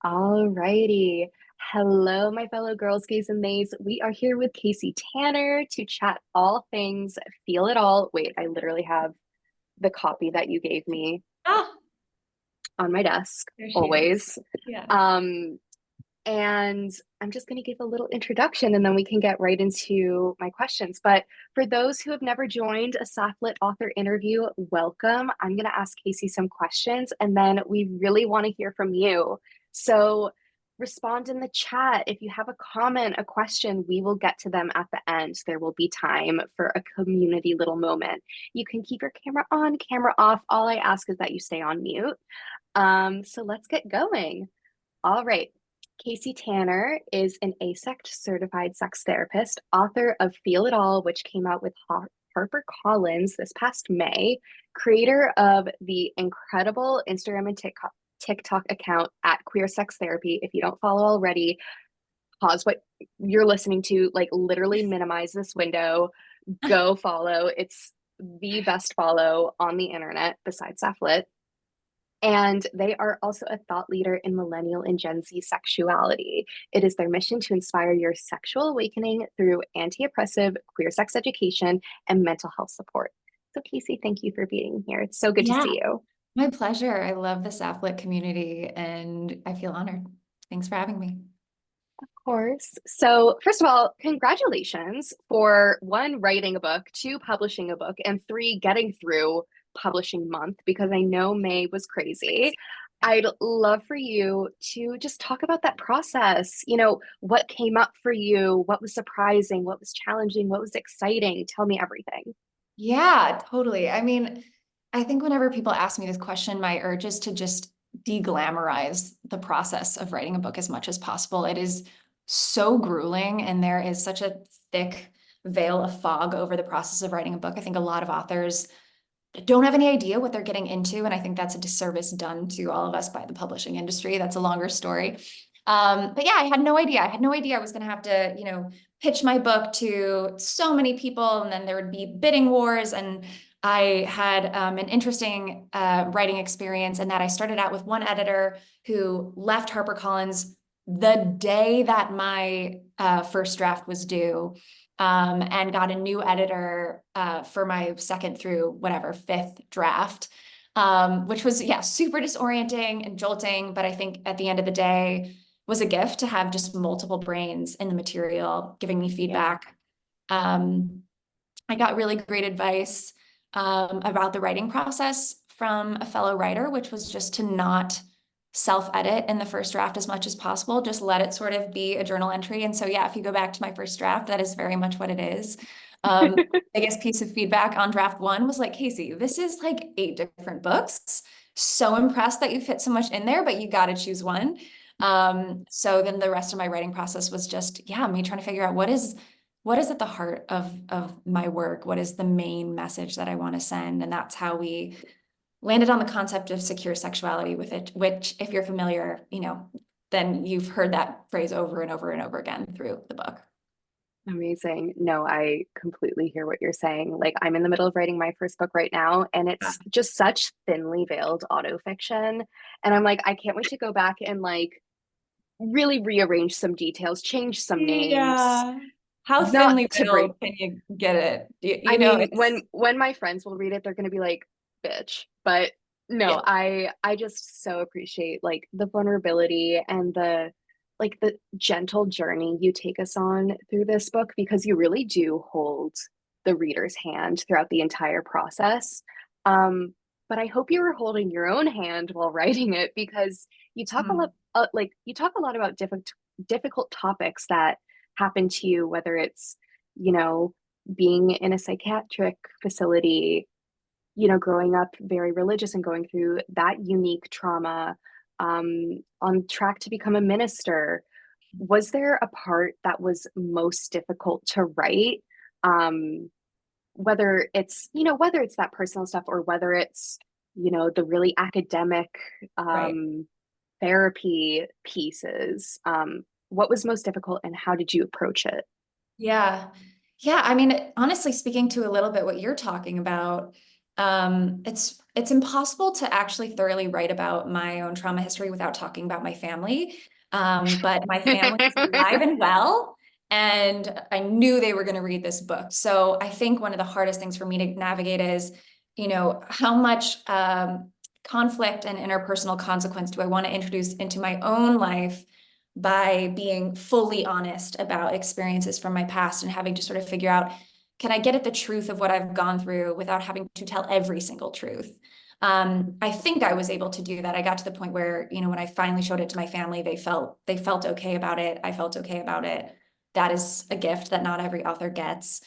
All righty. Hello, my fellow girls, gays, and theys. We are here with Casey Tanner to chat all things Feel It All. Wait, I literally have the copy that you gave me Ah, on my desk, there she is. always. Yeah. Um, and I'm just going to give a little introduction and then we can get right into my questions. But for those who have never joined a Sapph-Lit author interview, welcome. I'm going to ask Casey some questions and then we really want to hear from you. So respond in the chat. If you have a comment, a question, we will get to them at the end. There will be time for a community little moment. You can keep your camera on, camera off. All I ask is that you stay on mute. So let's get going. All right. Casey Tanner is an ASECT certified sex therapist, author of Feel It All, which came out with Harper Collins this past May, creator of the incredible Instagram and TikTok account at Queer Sex Therapy. If you don't follow already, pause what you're listening to, like literally minimize this window, go follow. It's the best follow on the internet besides Sapph-Lit. And they are also a thought leader in millennial and Gen Z sexuality. It is their mission to inspire your sexual awakening through anti oppressive queer sex education and mental health support. So, Casey, thank you for being here. It's so good to Yeah, see you. my pleasure. I love the Sapph-Lit community and I feel honored. Thanks for having me. Of course. So, first of all, congratulations for one, writing a book, two, publishing a book, and three, getting through publishing month because I know May was crazy. I'd love for you to just talk about that process. What came up for you? What was surprising? What was challenging? What was exciting? Tell me everything. Yeah, totally. I mean, I think whenever people ask me this question, my urge is to just de-glamorize the process of writing a book as much as possible. It is so grueling and there is such a thick veil of fog over the process of writing a book. I think a lot of authors don't have any idea what they're getting into. And I think that's a disservice done to all of us by the publishing industry. That's a longer story. But yeah, I had no idea. I had no idea I was going to have to, pitch my book to so many people, and then there would be bidding wars. And I had an interesting writing experience in that I started out with one editor who left HarperCollins the day that my first draft was due, and got a new editor for my second through whatever fifth draft, which was, yeah, super disorienting and jolting. But I think at the end of the day, was a gift to have just multiple brains in the material giving me Yeah. feedback. I got really great advice about the writing process from a fellow writer, which was just to not self-edit in the first draft as much as possible. Just let it sort of be a journal entry. And so, yeah, if you go back to my first draft, that is very much what it is. Biggest piece of feedback on draft one was like, Casey, this is like 8 different books. So impressed that you fit so much in there, but you got to choose one. So then the rest of my writing process was just, yeah, me trying to figure out what is at the heart of my work? What is the main message that I want to send? And that's how we landed on the concept of secure sexuality with it, which if you're familiar, then you've heard that phrase over and over and over again through the book. Amazing. No, I completely hear what you're saying. Like, I'm in the middle of writing my first book right now, and it's just such thinly veiled autofiction. And I'm like, I can't wait to go back and like really rearrange some details, change some names, Yeah. How not thinly to break. veiled can you get it? I mean, when It's, when my friends will read it, they're going to be like, "Bitch." But no, yeah. I just so appreciate like the vulnerability and the gentle journey you take us on through this book because you really do hold the reader's hand throughout the entire process. Um, but I hope you were holding your own hand while writing it because you talk a lot, Hmm. you talk a lot about difficult topics that happen to you, whether it's you know being in a psychiatric facility, growing up very religious and going through that unique trauma, on track to become a minister. Was there a part that was most difficult to write? Um, whether it's that personal stuff or whether it's, the really academic Right. um, therapy pieces. What was most difficult and how did you approach it? Yeah. Yeah. I mean, honestly, speaking to a little bit what you're talking about, It's impossible to actually thoroughly write about my own trauma history without talking about my family. But my family is alive and well, and I knew they were going to read this book. So I think one of the hardest things for me to navigate is, how much conflict and interpersonal consequence do I want to introduce into my own life by being fully honest about experiences from my past and having to sort of figure out, can I get at the truth of what I've gone through without having to tell every single truth? I think I was able to do that. I got to the point where, when I finally showed it to my family, they felt okay about it. I felt okay about it. That is a gift that not every author gets.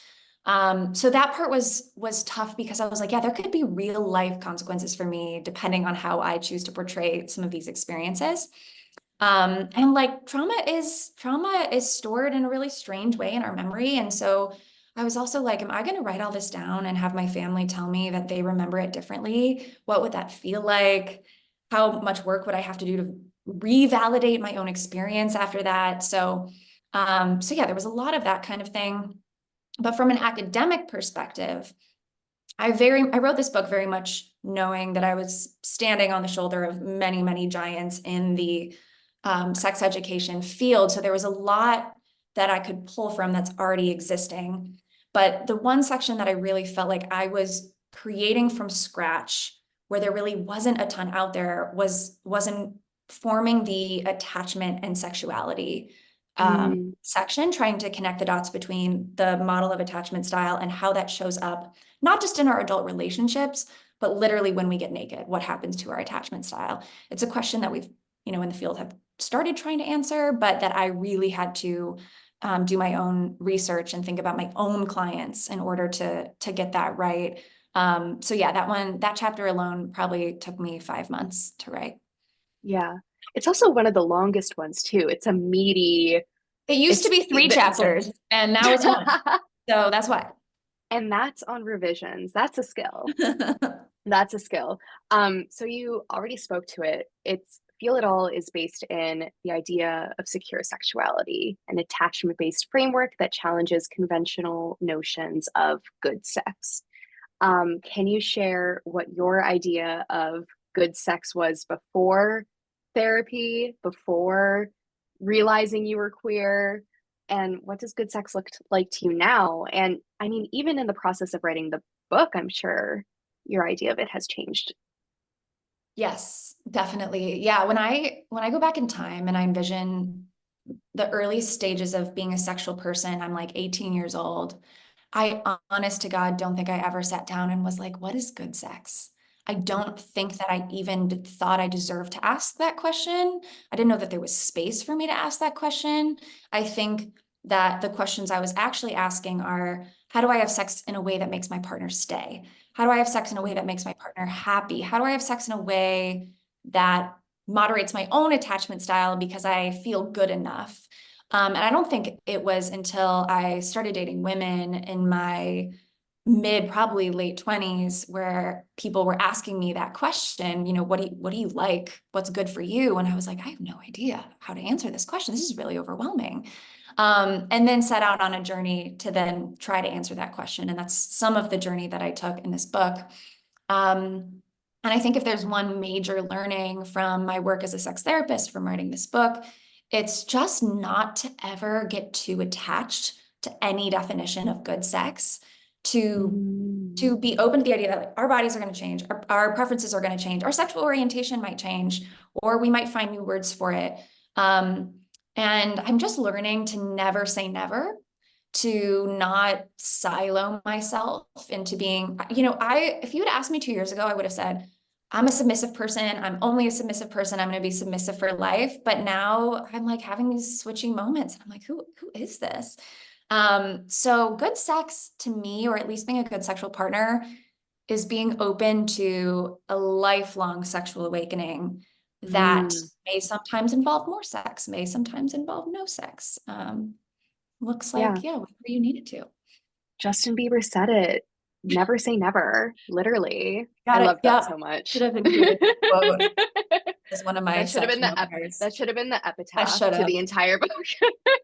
So that part was tough because I was like, yeah, there could be real life consequences for me depending on how I choose to portray some of these experiences. And like trauma is stored in a really strange way in our memory. And so I was also like, am I going to write all this down and have my family tell me that they remember it differently? What would that feel like? How much work would I have to do to revalidate my own experience after that? So yeah, there was a lot of that kind of thing. But from an academic perspective, I wrote this book very much knowing that I was standing on the shoulder of many, many giants in the sex education field. So there was a lot that I could pull from that's already existing. But the one section that I really felt like I was creating from scratch, where there really wasn't a ton out there, wasn't forming the attachment and sexuality Mm, section, trying to connect the dots between the model of attachment style and how that shows up, not just in our adult relationships, but literally when we get naked, what happens to our attachment style? It's a question that we've, in the field have started trying to answer, but that I really had to do my own research and think about my own clients in order to get that right. So yeah, that chapter alone probably took me 5 months to write. yeah. It's also one of the longest ones too. It's a meaty, It used to it's be three it's chapters, and now it's one. So that's why. and that's on revisions. That's a skill. That's a skill. So you already spoke to it. It's Feel It All is based in the idea of secure sexuality, an attachment-based framework that challenges conventional notions of good sex. Can you share what your idea of good sex was before therapy, before realizing you were queer, and what does good sex look like to you now? And I mean, even in the process of writing the book, I'm sure your idea of it has changed. Yes, definitely. Yeah, when I go back in time and I envision the early stages of being a sexual person, I'm like 18 years old. I honest to God don't think I ever sat down and was like, what is good sex? I don't think that I even thought I deserved to ask that question. I didn't know that there was space for me to ask that question. I think that the questions I was actually asking are, how do I have sex in a way that makes my partner stay? How do I have sex in a way that makes my partner happy? How do I have sex in a way that moderates my own attachment style because I feel good enough? And I don't think it was until I started dating women in my mid, probably late 20s, where people were asking me that question, what do you like? What's good for you? And I was like, I have no idea how to answer this question. This is really overwhelming. And then set out on a journey to then try to answer that question. And that's some of the journey that I took in this book. And I think if there's one major learning from my work as a sex therapist from writing this book, it's just not to ever get too attached to any definition of good sex, to Mm, to be open to the idea that like, our bodies are going to change, our preferences are going to change, our sexual orientation might change, or we might find new words for it. Um, and I'm just learning to never say never, to not silo myself into being, if you had asked me 2 years ago, I would have said, I'm a submissive person. I'm only a submissive person. I'm going to be submissive for life. But now I'm like having these switching moments. I'm like, who is this? So good sex to me, or at least being a good sexual partner, is being open to a lifelong sexual awakening that mm, may sometimes involve more sex, may sometimes involve no sex. Looks yeah. like, yeah, whatever you need it to. Justin Bieber said it. Never say never, literally. I Got it. love that Yeah. so Should much. have included that quote as one of my That should have been section the openers. that should have been the I epitaph should to have. the entire book,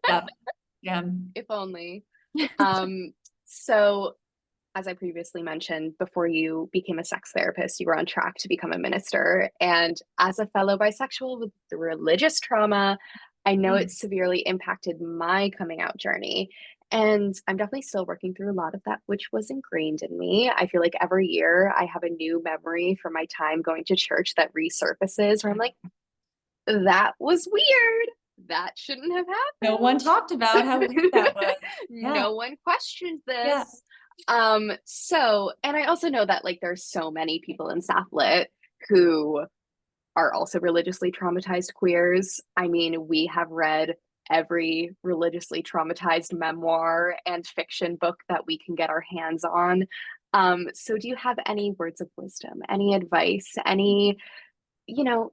Yeah. Yeah. if only. Um, so as I previously mentioned, before you became a sex therapist, you were on track to become a minister. And as a fellow bisexual with religious trauma, I know it severely impacted my coming out journey. And I'm definitely still working through a lot of that, which was ingrained in me. I feel like every year I have a new memory from my time going to church that resurfaces where I'm like, that was weird. That shouldn't have No one talked about how weird happened. that was. Yeah. No one questioned Yeah. this. And I also know that like there's so many people in Sapph-Lit who are also religiously traumatized queers. I mean, we have read every religiously traumatized memoir and fiction book that we can get our hands on. So do you have any words of wisdom, any advice, any,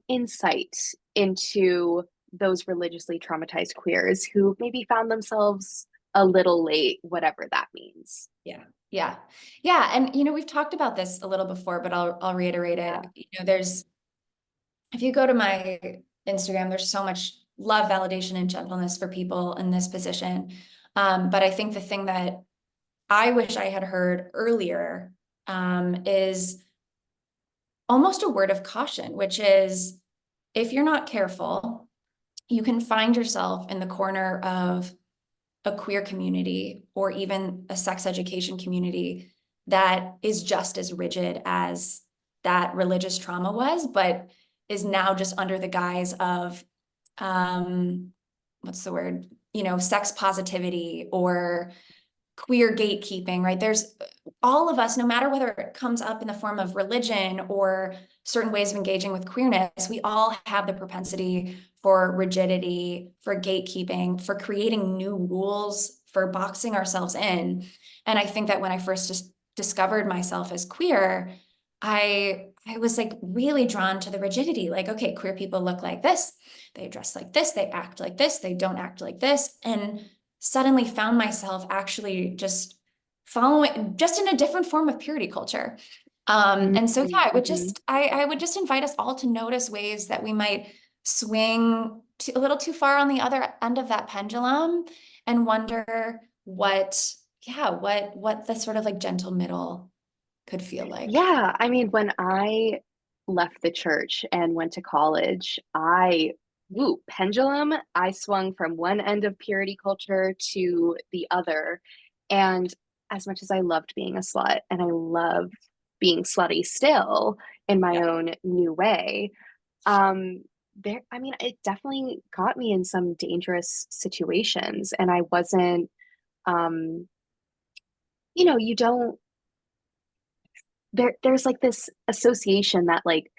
insight into those religiously traumatized queers who maybe found themselves a little late, whatever that means? Yeah. Yeah. Yeah. And we've talked about this a little before, but I'll reiterate Yeah. it. If you go to my Instagram, there's so much love, validation, and gentleness for people in this position. But I think the thing that I wish I had heard earlier is almost a word of caution, which is if you're not careful, you can find yourself in the corner of a queer community or even a sex education community that is just as rigid as that religious trauma was, but is now just under the guise of what's the word? Sex positivity or queer gatekeeping, right? There's all of us, no matter whether it comes up in the form of religion or certain ways of engaging with queerness, we all have the propensity for rigidity, for gatekeeping, for creating new rules, for boxing ourselves in. And I think that when I first just discovered myself as queer, I was like really drawn to the rigidity. Like, okay, queer people look like this, they dress like this, they act like this, they don't act like this. And suddenly found myself actually just following just in a different form of purity culture. And so, yeah, Mm-hmm. I would just invite us all to notice ways that we might swing a little too far on the other end of that pendulum and wonder what the sort of like gentle middle could feel like. Yeah, I mean, when I left the church and went to college, pendulum, I swung from one end of purity culture to the other. And as much as I loved being a slut and I love being slutty still in my Yeah. own new way, I mean, it definitely got me in some dangerous situations. And I wasn't, um, you don't there's like this association that like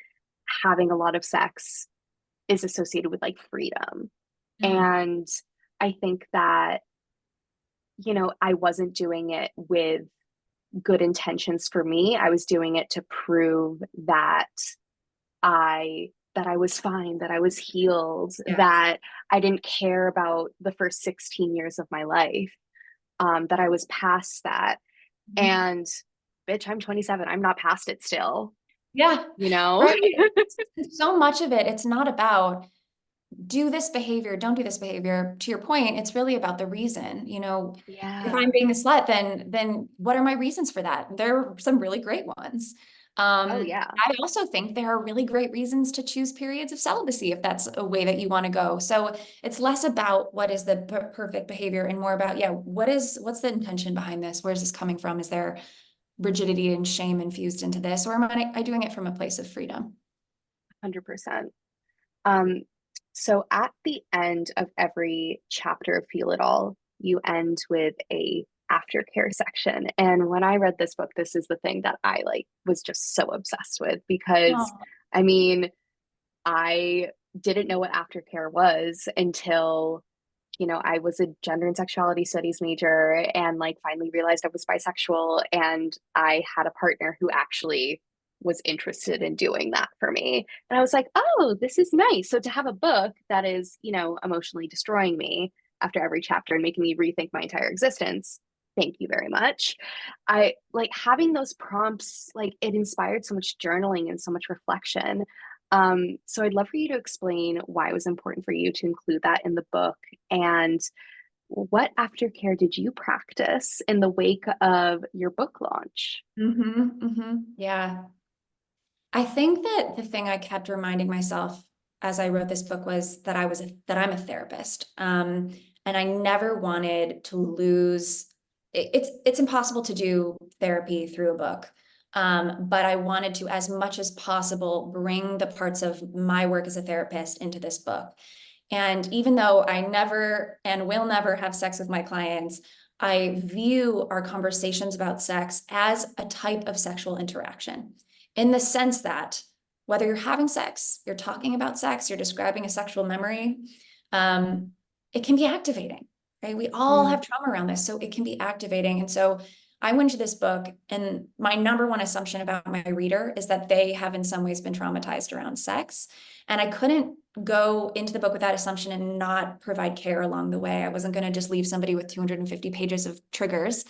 having a lot of sex is associated with like freedom. Mm. And I think that, I wasn't doing it with good intentions for me. I was doing it to prove that I was fine, that I was healed, Yeah. that I didn't care about the first 16 years of my life, that I was past that. Mhm. And bitch, I'm 27. I'm not past it still, Yeah. you know? Right. So much of it, it's not about do this behavior, don't do this behavior. To your point, it's really about the reason. If Yeah. I'm being a slut, then what are my reasons for that? There are some really great ones. Oh, yeah. I also think there are really great reasons to choose periods of celibacy if that's a way that you want to go. So it's less about what is the perfect behavior and more about, yeah, what's the intention behind this? Where's this coming from? Is there rigidity and shame infused into this, or am I doing it from a place of freedom? 100%. Um, so at the end of every chapter of Feel It All, you end with a aftercare section. And when I read this book, this is the thing that I like was just so obsessed with because Oh, I mean, I didn't know what aftercare was until, I was a gender and sexuality studies major and like finally realized I was bisexual and I had a partner who actually was interested in doing that for me. And I was like, oh, this is nice. So to have a book that is, emotionally destroying me after every chapter and making me rethink my entire existence, thank you very much. I like having those prompts, like it inspired so much journaling and so much reflection. So I'd love for you to explain why it was important for you to include that in the book and what aftercare did you practice in the wake of your book launch? Yeah. I think that the thing I kept reminding myself as I wrote this book was that that I'm a therapist. And I never wanted to lose it's impossible to do therapy through a book. But I wanted to, as much as possible, bring the parts of my work as a therapist into this book. And even though I never and will never have sex with my clients, I view our conversations about sex as a type of sexual interaction, in the sense that whether you're having sex, you're talking about sex, you're describing a sexual memory, um, it can be activating, right? We all Mm, have trauma around this, so it can be activating. And so I went to this book, and my number one assumption about my reader is that they have in some ways been traumatized around sex. And I couldn't go into the book with that assumption and not provide care along the way. I wasn't going to just leave somebody with 250 pages of triggers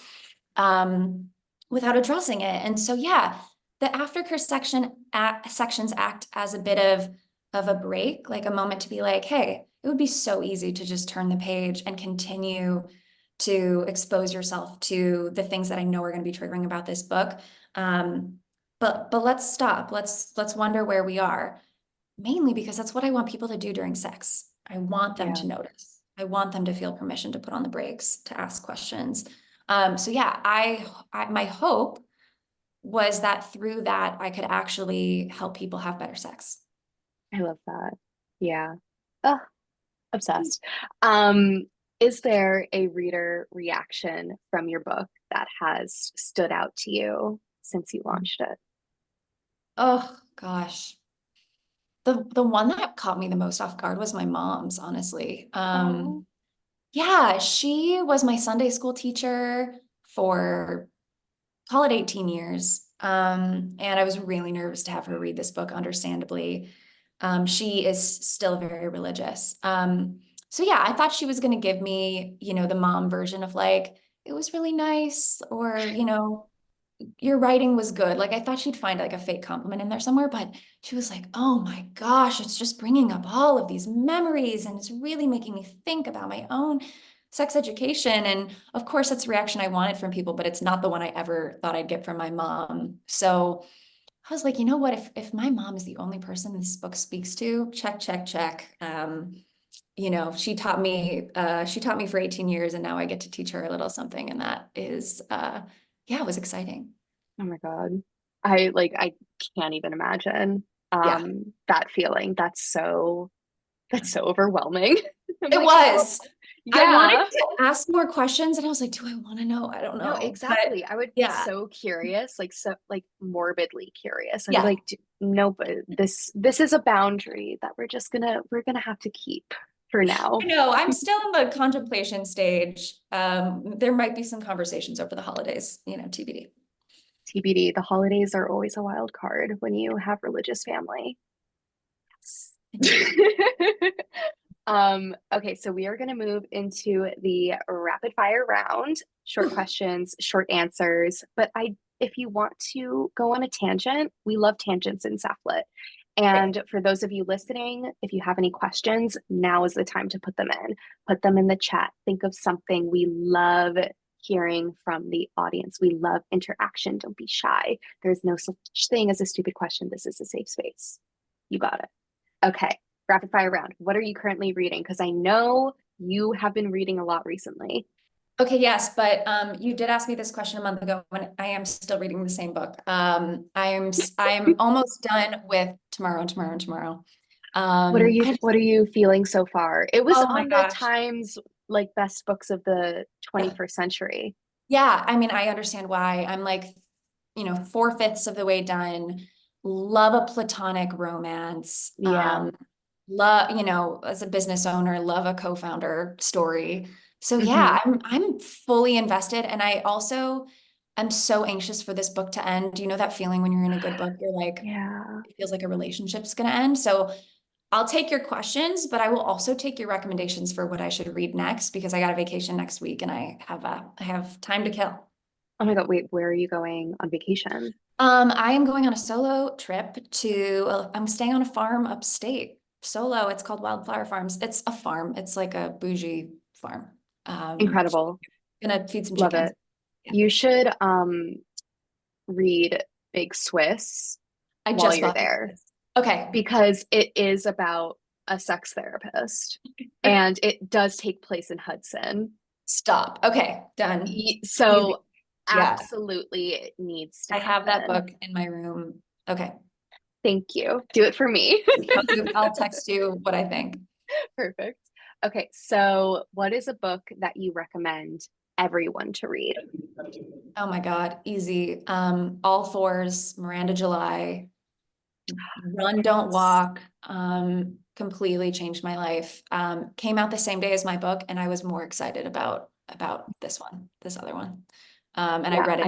without addressing it. And so, yeah, the aftercare sections act as a bit of a break, like a moment to be like, hey, it would be so easy to just turn the page and continue to expose yourself to the things that I know are going to be triggering about this book. But let's stop. Let's wonder where we are, mainly because that's what I want people to do during sex. I want them yeah, to notice. I want them to feel permission to put on the brakes, to ask questions. So yeah, my hope was that through that I could actually help people have better sex. I love that. Yeah. Oh, obsessed. Um, is there a reader reaction from your book that has stood out to you since you launched it? Oh gosh. The one that caught me the most off guard was my mom's, honestly. Oh, Yeah, she was my Sunday school teacher for, call it 18 years. And I was really nervous to have her read this book, understandably. She is still very religious. So yeah, I thought she was going to give me, the mom version of like, it was really nice, or, your writing was good. Like I thought she'd find like a fake compliment in there somewhere, but she was like, oh my gosh, it's just bringing up all of these memories and it's really making me think about my own sex education. And of course, that's the reaction I wanted from people, but it's not the one I ever thought I'd get from my mom. So I was like, you know what? If my mom is the only person this book speaks to, check, check, check. She taught me for 18 years and now I get to teach her a little something. And that is yeah, it was exciting. oh my God. I can't even imagine Yeah, that feeling. That's so overwhelming. I'm it like, oh, was. I wanted yeah. to ask more questions and I was like, do I want to know? I don't No, know. But exactly. I would be yeah, so curious, like morbidly curious. I'd be yeah. like, no, but this is a boundary that we're gonna have to keep for I now. know. I'm still in the contemplation stage. There might be some conversations over the holidays, TBD. TBD, the holidays are always a wild card when you have religious family. Yes, indeed. Okay, so we are going to move into the rapid fire round. Short Whew. questions, short answers. But if you want to go on a tangent, we love tangents in Sapph-Lit. Great. And for those of you listening, if you have any questions, now is the time to put them in. Put them in the chat. Think of something. We love hearing from the audience. We love interaction. Don't be shy. There's no such thing as a stupid question. This is a safe space. You got it. Okay, rapid fire round. What are you currently reading? Because I know you have been reading a lot recently. Okay, yes, but you did ask me this question a month ago, and I am still reading the same book. I'm almost done with tomorrow. What are you feeling so far? It was Oh my on the gosh. Times like best books of the Yeah. 21st century. Yeah, I mean, I understand why. I'm like, four-fifths of the way done. Love a platonic romance. Yeah. Love, as a business owner, love a co-founder story. So Hmm. yeah, I'm fully invested. And I also am so anxious for this book to end. You know that feeling when you're in a good book, you're like, Yeah. it feels like a relationship's gonna end. So I'll take your questions, but I will also take your recommendations for what I should read next because I got a vacation next week and I have time to kill. Oh my God, wait, where are you going on vacation? I am going on a solo trip I'm staying on a farm upstate. Solo, it's called Wildflower Farms. It's a farm. It's like a bougie farm. Incredible. Gonna feed some Love chickens. it. Yeah. You should read Big Swiss I while just you're bought there this. Okay. because it is about a sex therapist and it does take place in Hudson. Stop. Okay, done. Easy. So Yeah, absolutely it needs to I have that happen. book in my room. Okay. Thank you. Do it for me. I'll text you what I think. Perfect. Okay, so what is a book that you recommend everyone to read? Oh my God, easy. All Fours, Miranda July, Run, Don't Walk, completely changed my life. Came out the same day as my book, and I was more excited about this other one. And I Yeah, read it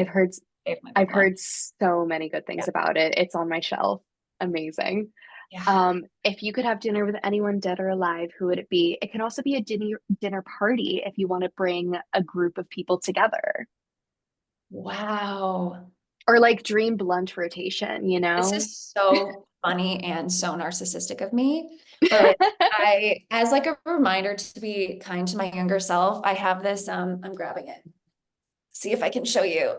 day of my I've book launch. heard so many good Yeah. things about it. It's on my shelf. Amazing. Yeah. If you could have dinner with anyone dead or alive, who would it be? It can also be a dinner party if you want to bring a group of people together. Wow. Or like dream lunch rotation, you This know? is so funny and so narcissistic of me. But as like a reminder to be kind to my younger self, I have this, I'm grabbing it. See if I can show you.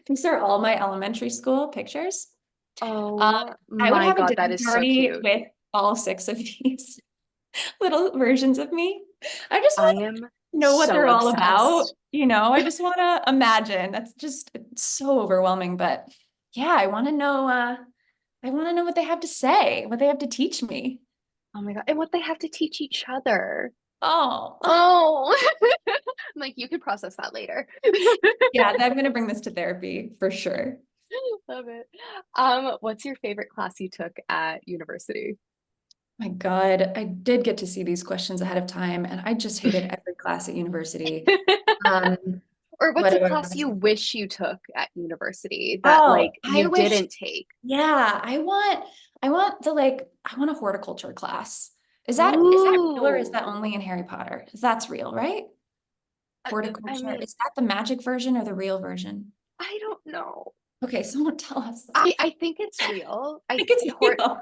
These are all my elementary school pictures. Um, Oh I would my have a God, that dinner is so party cute. with all six of these little versions of me. I just I want am to know what so they're all about. obsessed. I just want to imagine. That's just it's so overwhelming. But yeah, I want to know what they have to say, what they have to teach me. Oh my God. And what they have to teach each other. Oh, Oh, I'm like, you can process that later. yeah, I'm gonna bring this to therapy for sure. Love it. What's your favorite class you took at university? My God, I did get to see these questions ahead of time, and I just hated every class at university. Um, Or what's what a do I class want to you say? wish you took at university that Oh, like I you wish, didn't take? yeah, I want a horticulture class. Is that real or is Ooh. that only in Harry Potter? That's real, right? I Horticulture. mean, Is that the magic version or the real version? I don't know. Okay, someone tell us. I think it's real. I think it's real.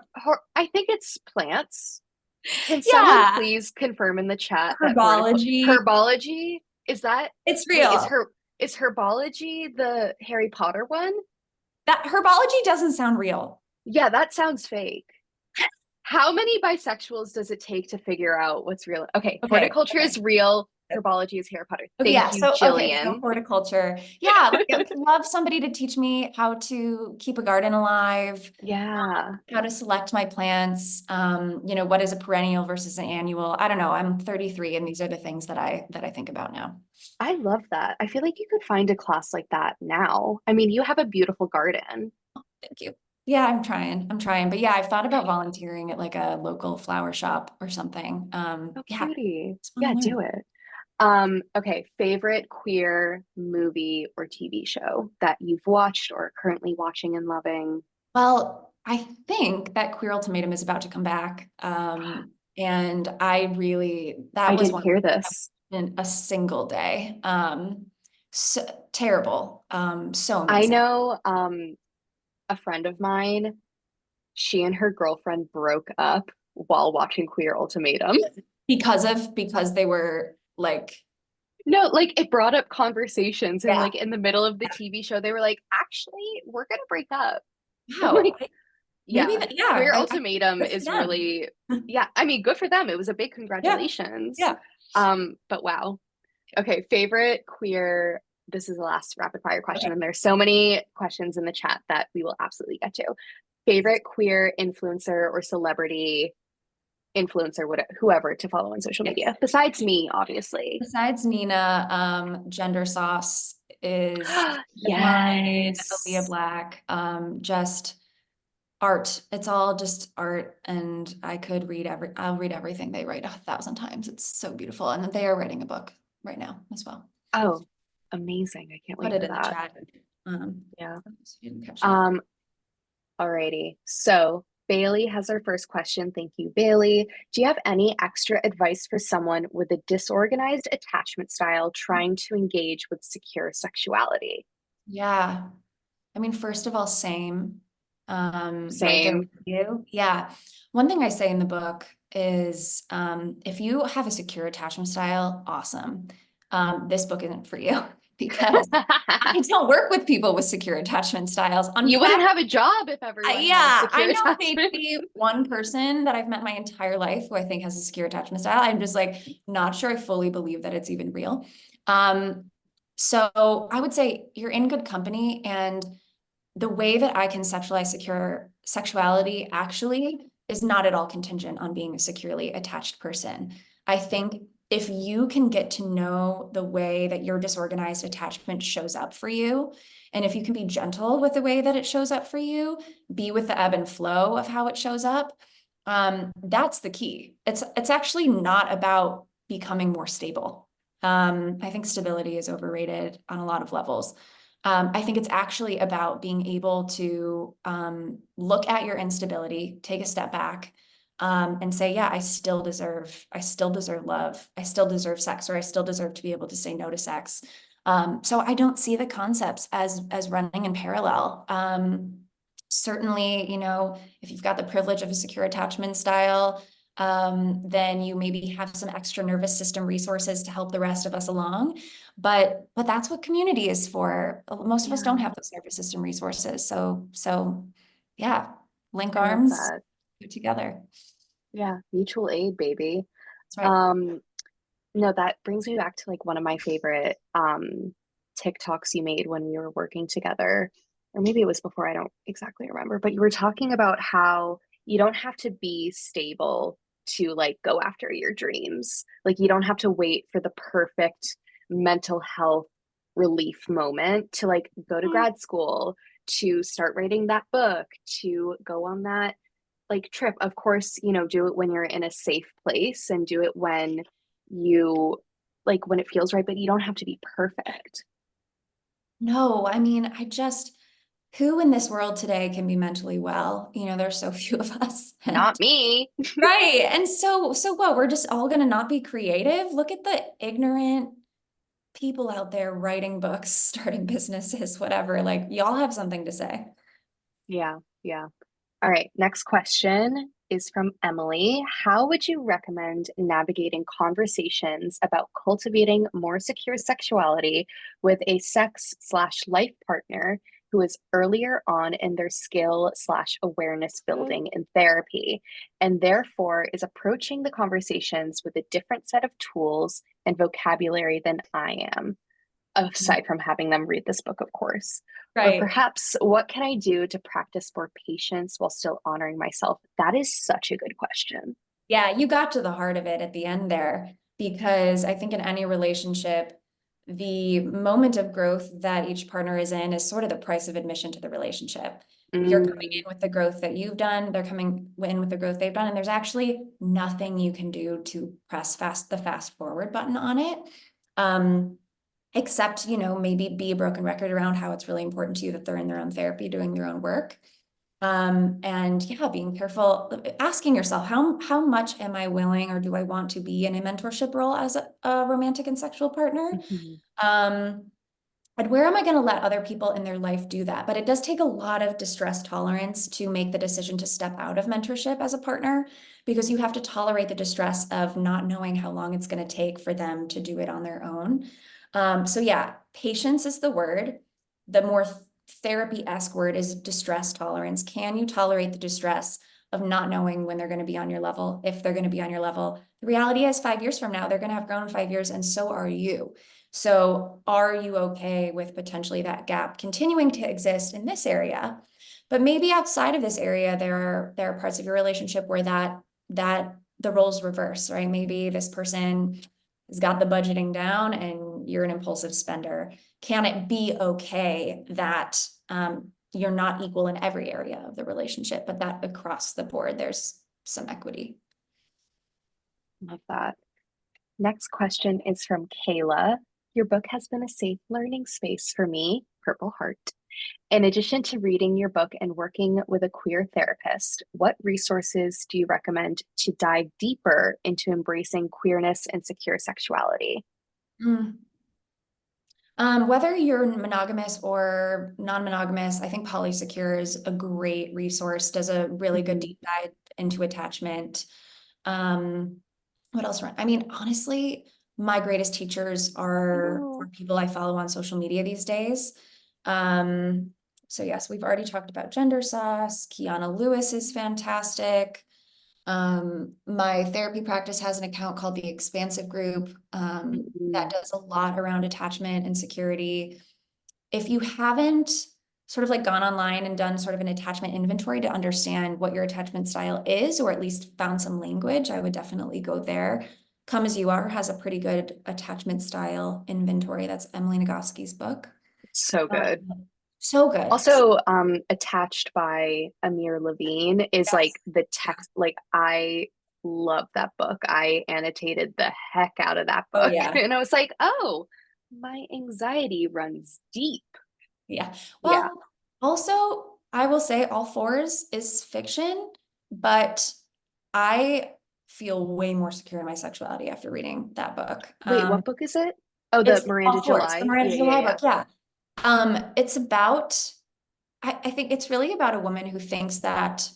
I think it's plants. Can someone Yeah, please confirm in the chat that herbology. herbology is that It's wait, real. is herbology the Harry Potter one? That herbology doesn't sound real. Yeah, that sounds fake. How many bisexuals does it take to figure out what's real? Okay, Okay, horticulture is okay. real, herbology is Harry Potter. Okay, yeah. Thank you, So, okay, so Jillian. horticulture. Yeah, like I would love somebody to teach me how to keep a garden alive, Yeah, how to select my plants, what is a perennial versus an annual. I don't know. I'm 33 and these are the things that I think about now. I love that. I feel like you could find a class like that now. I mean, you have a beautiful garden. Thank you. Yeah, I'm trying. I'm trying. But yeah, I've thought about volunteering at like a local flower shop or something. So Yeah, cutie. it's fun to Yeah, do learn. it. Okay, favorite queer movie or TV show that you've watched or are currently watching and loving? Well, I think that Queer Ultimatum is about to come back. And that I was didn't one hear this. in a single day. So terrible. So I amazing. know a friend of mine, she and her girlfriend broke up while watching Queer Ultimatum. Because they were like, No, like it brought up conversations and yeah, like in the middle of the TV show, they were like, actually, we're gonna break up. I'm wow. like, yeah, Yeah, Queer Ultimatum good for is them. really, yeah, I mean, good for them. It was a big Yeah, congratulations. yeah. But wow. Okay, favorite queer. This is the last rapid fire question, Okay. and there's so many questions in the chat that we will absolutely get to. Favorite queer influencer or celebrity influencer, whatever, whoever to follow on social Yes. media, besides me, obviously. Besides Nina, Gender Sauce is of mine, Aaliyah Yes. Black, just art. It's all just art. And I'll read everything they write 1,000 times. It's so beautiful. And they are writing a book right now as well. Oh, amazing. I can't Put wait it for in the that. chat. Yeah. So you didn't catch that. Um, Alrighty. So Bailey has our first question. Thank you, Bailey. Do you have any extra advice for someone with a disorganized attachment style trying to engage with secure sexuality? Yeah. I mean, first of all, same. Right there with Same. you. Yeah. One thing I say in the book is if you have a secure attachment style, awesome. this book isn't for you because I don't work with people with secure attachment styles. You wouldn't have a job if everyone had Yeah, I secure know attachment. maybe one person that I've met my entire life who I think has a secure attachment style. I'm just like not sure I fully believe that it's even real. Um, so I would say you're in good company, and the way that I conceptualize secure sexuality actually is not at all contingent on being a securely attached person. I think if you can get to know the way that your disorganized attachment shows up for you, and if you can be gentle with the way that it shows up for you, be with the ebb and flow of how it shows up, that's the key. It's actually not about becoming more stable. I think stability is overrated on a lot of levels. I think it's actually about being able to look at your instability, take a step back, and say, yeah, I still deserve love. I still deserve sex, or I still deserve to be able to say no to sex. So I don't see the concepts as running in parallel. Certainly, if you've got the privilege of a secure attachment style, then you maybe have some extra nervous system resources to help the rest of us along. But that's what community is for. Most of us don't Yeah, have those nervous system resources. So yeah, link I love arms, that. do it together. Yeah, mutual aid, baby. That's right. Um, no, that brings me back to like one of my favorite TikToks you made when we were working together, or maybe it was before, I don't exactly remember, but you were talking about how you don't have to be stable to like go after your dreams. Like you don't have to wait for the perfect mental health relief moment to like go to grad school, to start writing that book, to go on that like trip. Of course, do it when you're in a safe place and do it when you like when it feels right, but you don't have to be perfect. No, I mean, who in this world today can be mentally well? There's so few of us. Not And me. right. And so what? We're just all gonna not be creative. Look at the ignorant people out there writing books, starting businesses, whatever. Like, y'all have something to say. Yeah, yeah. All right, next question is from Emily. How would you recommend navigating conversations about cultivating more secure sexuality with a sex slash life partner who is earlier on in their skill slash awareness building in therapy, and therefore is approaching the conversations with a different set of tools and vocabulary than I am? Aside from having them read this book, of course. Or Right. perhaps, what can I do to practice more patience while still honoring myself? That is such a good question. Yeah, you got to the heart of it at the end there, because I think in any relationship, the moment of growth that each partner is in is sort of the price of admission to the relationship. You're coming Mm, in with the growth that you've done, they're coming in with the growth they've done, and there's actually nothing you can do to press the fast forward button on it. Um, Except, maybe be a broken record around how it's really important to you that they're in their own therapy, doing their own work. And yeah, being careful, asking yourself, how much am I willing, or do I want to be in a mentorship role as a romantic and sexual partner? mhm, Um, and where am I going to let other people in their life do that? But it does take a lot of distress tolerance to make the decision to step out of mentorship as a partner, because you have to tolerate the distress of not knowing how long it's going to take for them to do it on their own. So yeah, patience is the word. The more therapy-esque word is distress tolerance. Can you tolerate the distress of not knowing when they're going to be on your level, if they're going to be on your level? The reality is 5 years from now, they're going to have grown 5 years, and so are you. So are you okay with potentially that gap continuing to exist in this area? But maybe outside of this area, there are parts of your relationship where that the roles reverse, right? Maybe this person has got the budgeting down and you're an impulsive spender. Can it be okay that you're not equal in every area of the relationship, but that across the board there's some equity? love that. Next question is from Kayla. Your book has been a safe learning space for me, Purple Heart. In addition to reading your book and working with a queer therapist, what resources do you recommend to dive deeper into embracing queerness and secure sexuality? Mm. Whether you're monogamous or non-monogamous, I think Polysecure is a great resource, does a really good Mhm. deep dive into attachment. What else? I mean, honestly, my greatest teachers are Oh. people I follow on social media these days. Um, so yes, we've already talked about gender sauce. Kiana Lewis is fantastic. My therapy practice has an account called the Expansive Group, that Mhm. does a lot around attachment and security. If you haven't sort of like gone online and done sort of an attachment inventory to understand what your attachment style is, or at least found some language, I would definitely go there. Come As You Are has a pretty good attachment style inventory. That's Emily Nagoski's book. So good. So good. Also, Attached by Amir Levine is Yes. like the text, like I love that book. I annotated the heck out of that Oh book. yeah. And I was like, oh, my anxiety runs deep. Yeah. Yeah. Well, also, I will say All Fours is fiction, but I feel way more secure in my sexuality after reading that book. Wait, what book is it? Oh, the It's Miranda All Fours, the July. Miranda Yeah, yeah, July yeah. book. Yeah. It's about, I think it's really about a woman who thinks that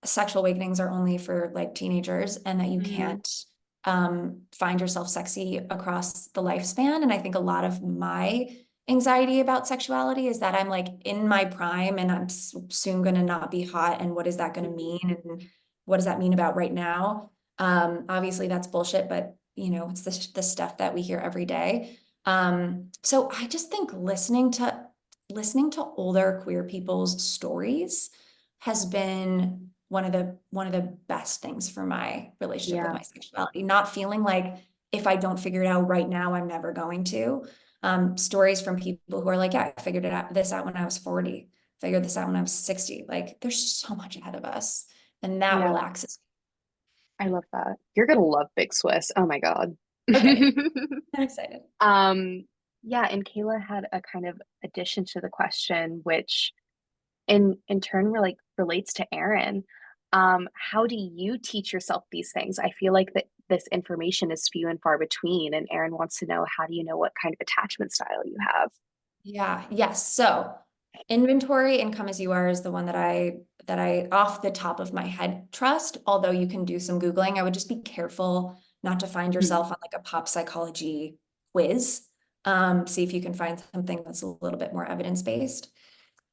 sexual awakenings are only for like teenagers and that you Mm, can't find yourself sexy across the lifespan. And I think a lot of my anxiety about sexuality is that I'm like in my prime and I'm soon going to not be hot. And what is that going to mean? And what does that mean about right now? Obviously that's bullshit, but you know, it's the stuff that we hear every day. So I just think listening to older queer people's stories has been one of the best things for my relationship with yeah, my sexuality. Not feeling like if I don't figure it out right now, I'm never going to. Stories from people who are like, yeah, I figured this out when I was 40, figured this out when I was 60. Like there's so much ahead of us. And that yeah. relaxes. I love that. You're gonna love Big Swiss. Oh my God. Okay, I'm excited. Um, yeah, and Kayla had a kind of addition to the question, which in turn relates to Aaron. How do you teach yourself these things? I feel like that this information is few and far between, and Aaron wants to know how do you know what kind of attachment style you have? Yeah, yes. So inventory and Come As You Are is the one that I off the top of my head trust, although you can do some Googling. I would just be careful not to find Mhm. yourself on like a pop psychology quiz. See if you can find something that's a little bit more evidence-based.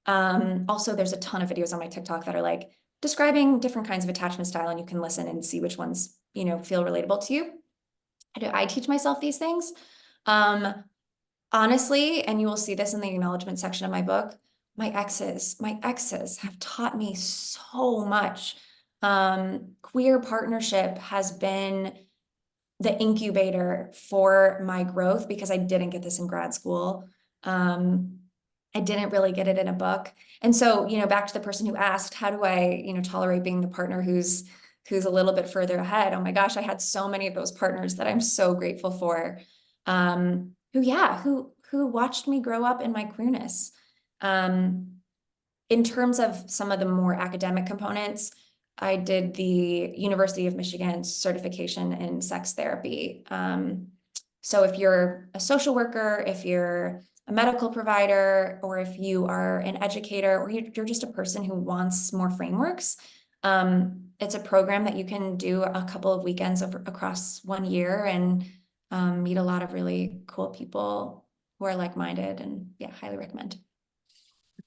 Also, there's a ton of videos on my TikTok that are like describing different kinds of attachment style, and you can listen and see which ones, feel relatable to you. How do I teach myself these things? Um, Honestly, and you will see this in the acknowledgement section of my book, my exes have taught me so much. Queer partnership has been the incubator for my growth because I didn't get this in grad school. Um, I didn't really get it in a book. And so, back to the person who asked, how do I, tolerate being the partner who's a little bit further ahead? Oh my gosh, I had so many of those partners that I'm so grateful for. Who watched me grow up in my queerness. Um, in terms of some of the more academic components, I did the University of Michigan certification in sex therapy. So if you're a social worker, if you're a medical provider, or if you are an educator, or you're just a person who wants more frameworks, it's a program that you can do a couple of weekends across 1 year and meet a lot of really cool people who are like-minded, and yeah, highly recommend.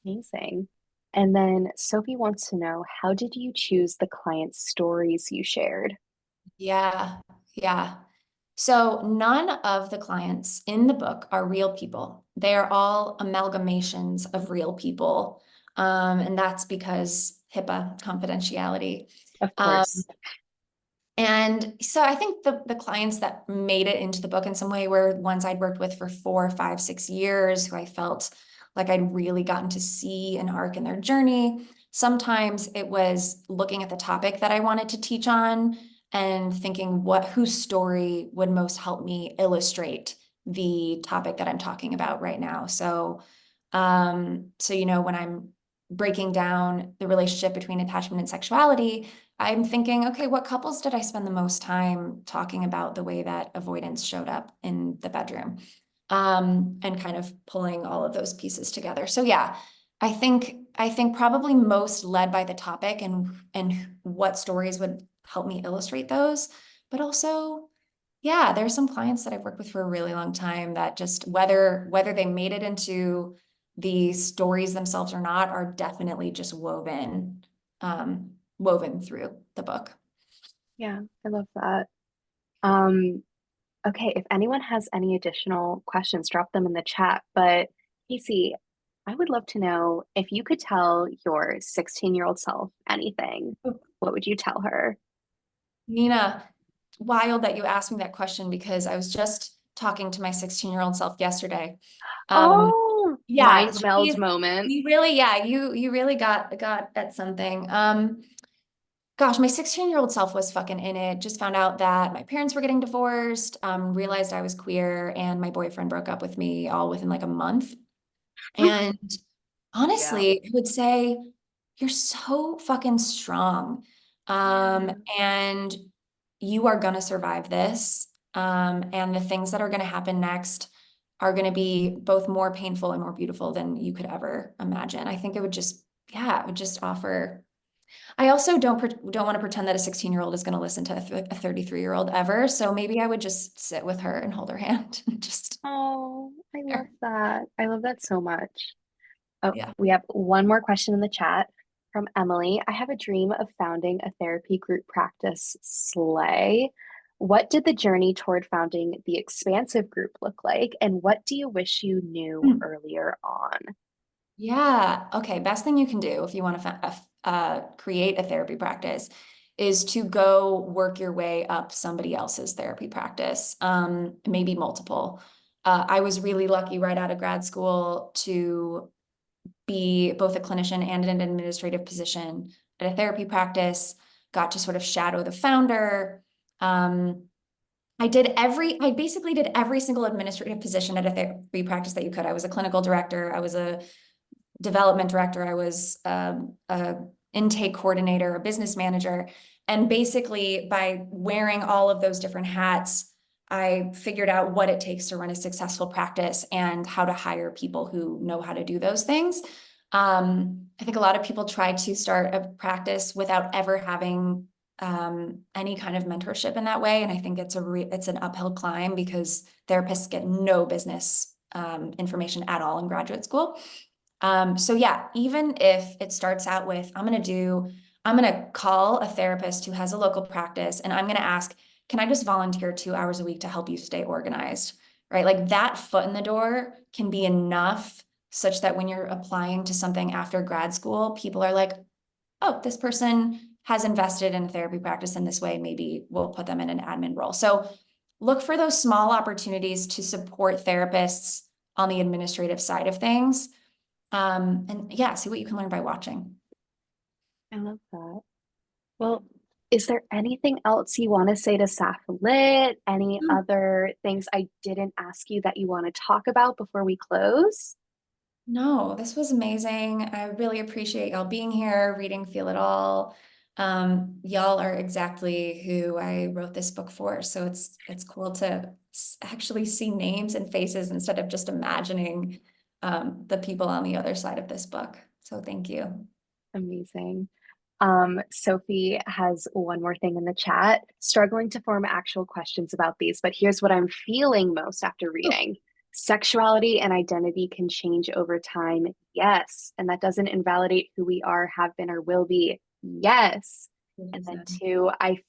Amazing. And then Sophie wants to know, how did you choose the client stories you shared? Yeah, yeah. So none of the clients in the book are real people. They are all amalgamations of real people. And that's because HIPAA confidentiality. Of Um, course. and so I think the clients that made it into the book in some way were ones I'd worked with for 4, 5, 6 years, who I felt like I'd really gotten to see an arc in their journey. Sometimes it was looking at the topic that I wanted to teach on and thinking whose story would most help me illustrate the topic that I'm talking about right now. So when I'm breaking down the relationship between attachment and sexuality, I'm thinking, okay, what couples did I spend the most time talking about the way that avoidance showed up in the bedroom? And kind of pulling all of those pieces together. So yeah, I think probably most led by the topic and what stories would help me illustrate those, but also Yeah, there's some clients that I've worked with for a really long time that just whether they made it into the stories themselves or not are definitely just woven through the book. Yeah, I love that. Um, okay, if anyone has any additional questions, drop them in the chat. But Casey, I would love to know if you could tell your 16-year-old self anything, what would you tell her? Nina, wild that you asked me that question because I was just talking to my 16-year-old self yesterday. Um, Oh, yeah, mind meld moment. you really, yeah, you really got at something. Gosh, my 16-year-old self was fucking in it. Just found out that my parents were getting divorced, realized I was queer, and my boyfriend broke up with me all within like a month. And Yeah. honestly, I would say you're so fucking strong. Yeah. And you are gonna survive this. And the things that are gonna happen next are gonna be both more painful and more beautiful than you could ever imagine. I think it would just, yeah, it would just offer. I also don't want to pretend that a 16-year-old is going to listen to a 33-year-old ever. So maybe I would just sit with her and hold her hand and just Oh, I love there. that. I love that so much. Oh, Yeah. we have one more question in the chat from Emily. I have a dream of founding a therapy group practice slay. What did the journey toward founding the expansive group look like? And what do you wish you knew Hmm. earlier on? Yeah. Okay. Best thing you can do if you want to create a therapy practice is to go work your way up somebody else's therapy practice, maybe multiple. I was really lucky right out of grad school to be both a clinician and in an administrative position at a therapy practice, got to sort of shadow the founder. Um, I basically did every single administrative position at a therapy practice that you could. I was a clinical director, I was a development director, I was a intake coordinator, a business manager. And basically, by wearing all of those different hats, I figured out what it takes to run a successful practice and how to hire people who know how to do those things. I think a lot of people try to start a practice without ever having any kind of mentorship in that way. And I think it's an uphill climb because therapists get no business information at all in graduate school. So yeah, even if it starts out with, I'm gonna call a therapist who has a local practice and I'm gonna ask, can I just volunteer 2 hours a week to help you stay organized? Right? Like that foot in the door can be enough such that when you're applying to something after grad school, people are like, oh, this person has invested in a therapy practice in this way. Maybe we'll put them in an admin role. So look for those small opportunities to support therapists on the administrative side of things. And yeah, see what you can learn by watching. I love that. Well, is there anything else you want to say to Sapph-Lit? Any other things I didn't ask you that you want to talk about before we close? No, this was amazing. I really appreciate y'all being here, reading Feel It All. Y'all are exactly who I wrote this book for. So it's cool to actually see names and faces instead of just imagining the people on the other side of this book. So thank you. Amazing. Sophie has one more thing in the chat. Struggling to form actual questions about these, but here's what I'm feeling most after reading. Sexuality and identity can change over time. Yes. And that doesn't invalidate who we are, have been, or will be. Yes. And then two, I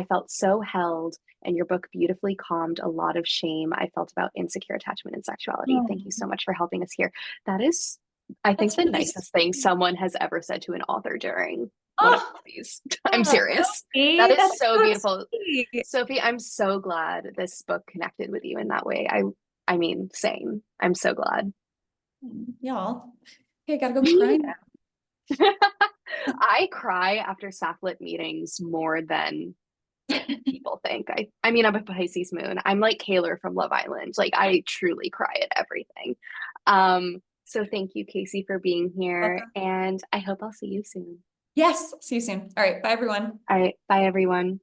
felt so held, and your book beautifully calmed a lot of shame I felt about insecure attachment and sexuality. Thank you Oh, so much for helping us here. That is, I think, that's the really nicest thing sweet. someone has ever said to an author during one of Oh, these. I'm oh, serious. That Sophie, is that's so so beautiful. sweet. Sophie, I'm so glad this book connected with you in that way. I mean, same. I'm so glad. Y'all. Okay, gotta go cry now. I cry after Sapph-Lit meetings more than people think. I mean, I'm a Pisces moon. I'm like Kaylor from Love Island. Like I truly cry at everything. So thank you, Casey, for being here, Welcome. and I hope I'll see you soon. Yes, see you soon. All right, bye everyone. All right, bye everyone.